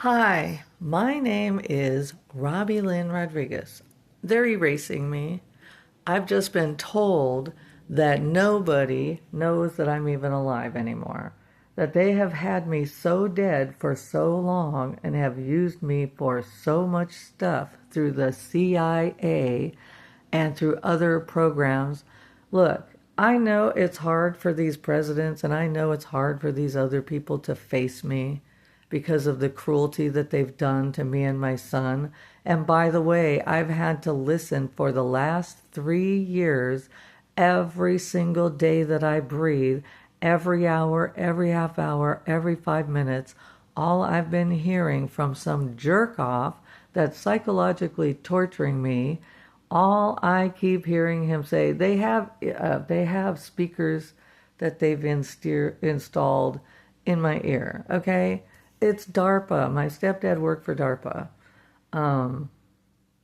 Hi, my name is Robbie Lynn Rodriguez. They're erasing me. I've just been told that nobody knows that I'm even alive anymore. That they have had me so dead for so long and have used me for so much stuff through the CIA and through other programs. Look, I know it's hard for these presidents and I know it's hard for these other people to face me because of the cruelty that they've done to me and my son. And by the way, I've had to listen for the last 3 years, every single day that I breathe, every hour, every half hour, every 5 minutes, all I've been hearing from some jerk off that's psychologically torturing me. All I keep hearing him say, they have speakers that they've installed in my ear. Okay, it's DARPA. My stepdad worked for DARPA. Um,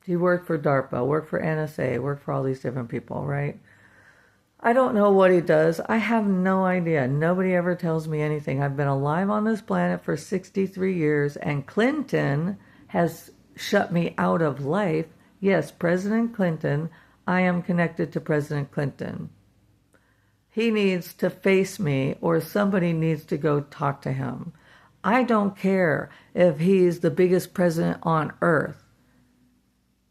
he worked for DARPA, worked for NSA, worked for all these different people, right? I don't know what he does. I have no idea. Nobody ever tells me anything. I've been alive on this planet for 63 years, and Clinton has shut me out of life. Yes, President Clinton. I am connected to President Clinton. He needs to face me, or somebody needs to go talk to him. I don't care if he's the biggest president on earth.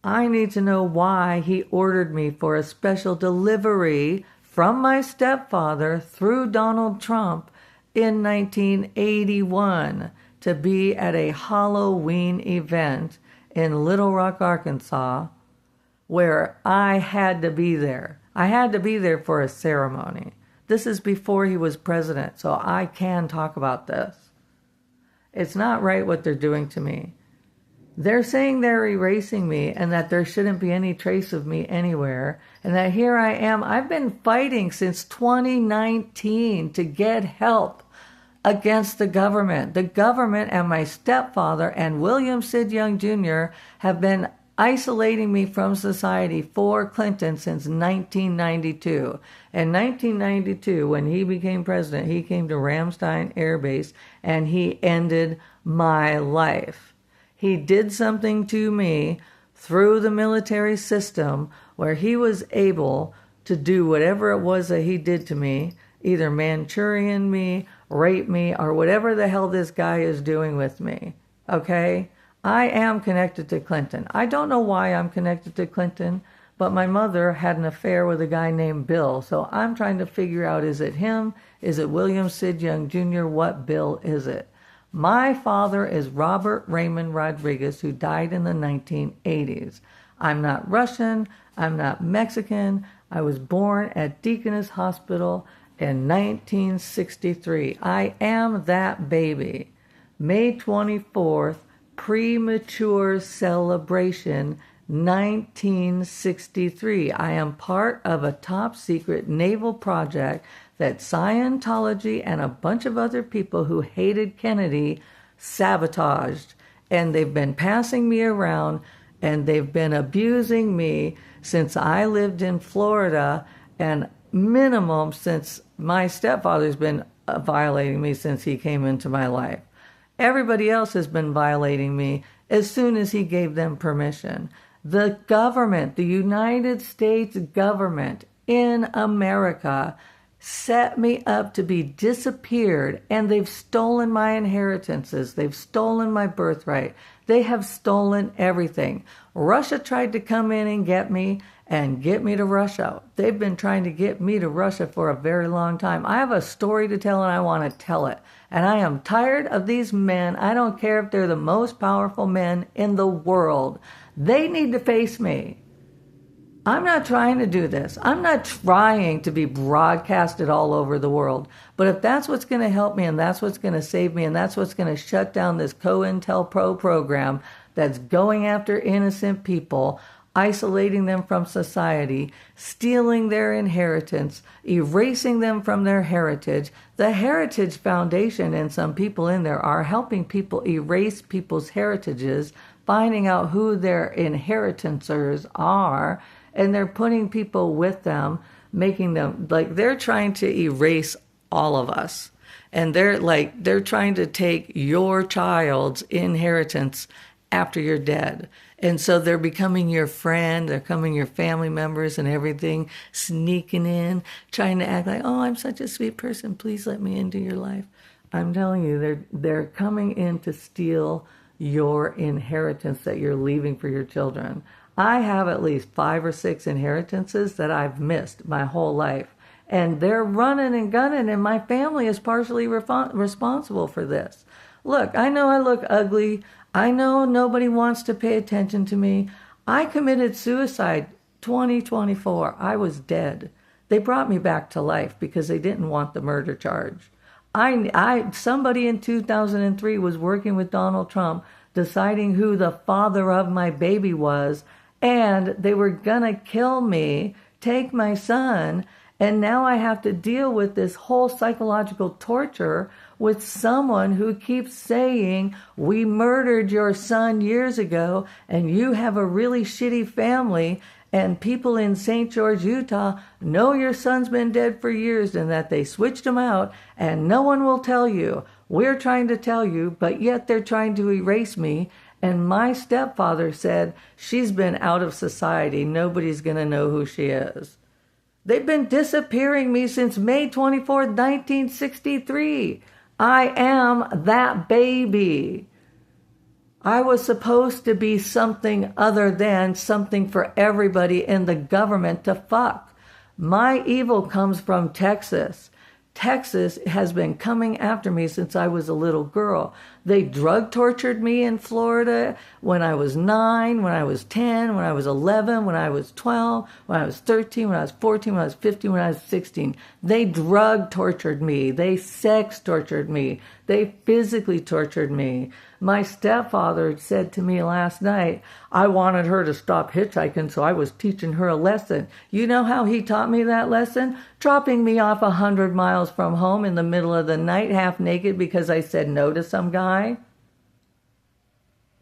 I need to know why he ordered me for a special delivery from my stepfather through Donald Trump in 1981 to be at a Halloween event in Little Rock, Arkansas, where I had to be there. I had to be there for a ceremony. This is before he was president, so I can talk about this. It's not right what they're doing to me. They're saying they're erasing me and that there shouldn't be any trace of me anywhere, and that here I am. I've been fighting since 2019 to get help against the government. The government and my stepfather and William Sid Young Jr. have been isolating me from society for Clinton since 1992. In 1992, when he became president, he came to Ramstein Air Base and he ended my life. He did something to me through the military system where he was able to do whatever it was that he did to me, either Manchurian me, rape me, or whatever the hell this guy is doing with me. Okay? I am connected to Clinton. I don't know why I'm connected to Clinton, but my mother had an affair with a guy named Bill. So I'm trying to figure out, is it him? Is it William Sid Young Jr.? What Bill is it? My father is Robert Raymond Rodriguez, who died in the 1980s. I'm not Russian. I'm not Mexican. I was born at Deaconess Hospital in 1963. I am that baby. May 24th, premature celebration, 1963. I am part of a top secret naval project that Scientology and a bunch of other people who hated Kennedy sabotaged. And they've been passing me around and they've been abusing me since I lived in Florida, and minimum since my stepfather's been violating me since he came into my life. Everybody else has been violating me as soon as he gave them permission. The government, the United States government in America, set me up to be disappeared, and they've stolen my inheritances. They've stolen my birthright. They have stolen everything. Russia tried to come in and get me to Russia. They've been trying to get me to Russia for a very long time. I have a story to tell and I want to tell it. And I am tired of these men. I don't care if they're the most powerful men in the world. They need to face me. I'm not trying to do this. I'm not trying to be broadcasted all over the world. But if that's what's going to help me and that's what's going to save me and that's what's going to shut down this COINTELPRO program that's going after innocent people, isolating them from society, stealing their inheritance, erasing them from their heritage. The Heritage Foundation and some people in there are helping people erase people's heritages, finding out who their inheritors are, and they're putting people with them, making them, like, they're trying to erase all of us. And they're trying to take your child's inheritance after you're dead. And so they're becoming your friend, they're becoming your family members and everything, sneaking in, trying to act like, oh, I'm such a sweet person, please let me into your life. I'm telling you, they're coming in to steal your inheritance that you're leaving for your children. I have at least 5 or 6 inheritances that I've missed my whole life. And they're running and gunning, and my family is partially responsible for this. Look, I know I look ugly. I know nobody wants to pay attention to me. I committed suicide 2024. I was dead. They brought me back to life because they didn't want the murder charge. Somebody in 2003 was working with Donald Trump, deciding who the father of my baby was, and they were gonna kill me, take my son, and now I have to deal with this whole psychological torture with someone who keeps saying, we murdered your son years ago, and you have a really shitty family, and people in St. George, Utah know your son's been dead for years and that they switched him out, and no one will tell you. We're trying to tell you, but yet they're trying to erase me. And my stepfather said, she's been out of society. Nobody's going to know who she is. They've been disappearing me since May 24th, 1963. I am that baby. I was supposed to be something other than something for everybody in the government to fuck. My evil comes from Texas. Texas has been coming after me since I was a little girl. They drug tortured me in Florida when I was 9, when I was 10, when I was 11, when I was 12, when I was 13, when I was 14, when I was 15, when I was 16. They drug tortured me. They sex tortured me. They physically tortured me. My stepfather said to me last night, I wanted her to stop hitchhiking, so I was teaching her a lesson. You know how he taught me that lesson? Dropping me off 100 miles from home in the middle of the night, half naked, because I said no to some guy.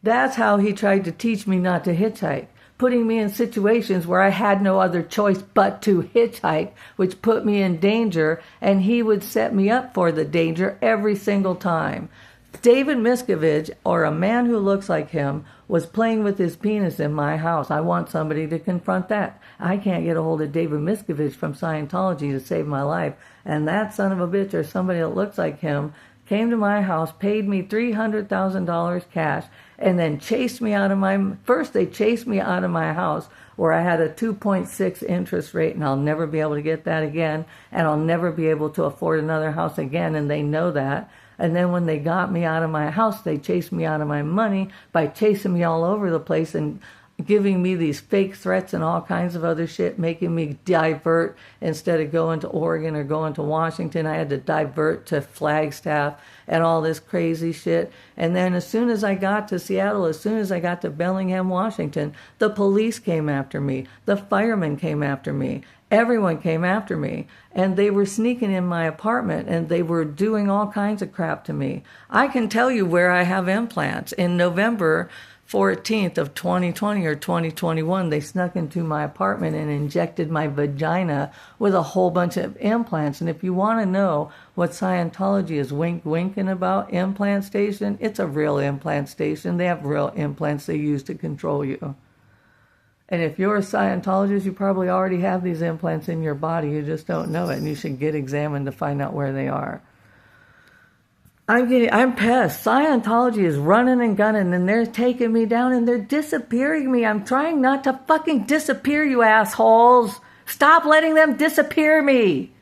That's how he tried to teach me not to hitchhike, putting me in situations where I had no other choice but to hitchhike, which put me in danger, and he would set me up for the danger every single time. David Miscavige, or a man who looks like him, was playing with his penis in my house. I want somebody to confront that. I can't get a hold of David Miscavige from Scientology to save my life. And that son of a bitch, or somebody that looks like him, came to my house, paid me $300,000 cash, and then chased me out of my... First, they chased me out of my house where I had a 2.6 interest rate, and I'll never be able to get that again, and I'll never be able to afford another house again, and they know that. And then when they got me out of my house, they chased me out of my money by chasing me all over the place and giving me these fake threats and all kinds of other shit, making me divert. Instead of going to Oregon or going to Washington, I had to divert to Flagstaff and all this crazy shit. And then as soon as I got to Seattle, as soon as I got to Bellingham, Washington, the police came after me. The firemen came after me. Everyone came after me, and they were sneaking in my apartment, and they were doing all kinds of crap to me. I can tell you where I have implants. In November 14th of 2020 or 2021, they snuck into my apartment and injected my vagina with a whole bunch of implants. And if you want to know what Scientology is winking about implant station, it's a real implant station. They have real implants they use to control you. And if you're a Scientologist, you probably already have these implants in your body. You just don't know it, and you should get examined to find out where they are. I'm pissed. Scientology is running and gunning, and they're taking me down, and they're disappearing me. I'm trying not to fucking disappear, you assholes. Stop letting them disappear me.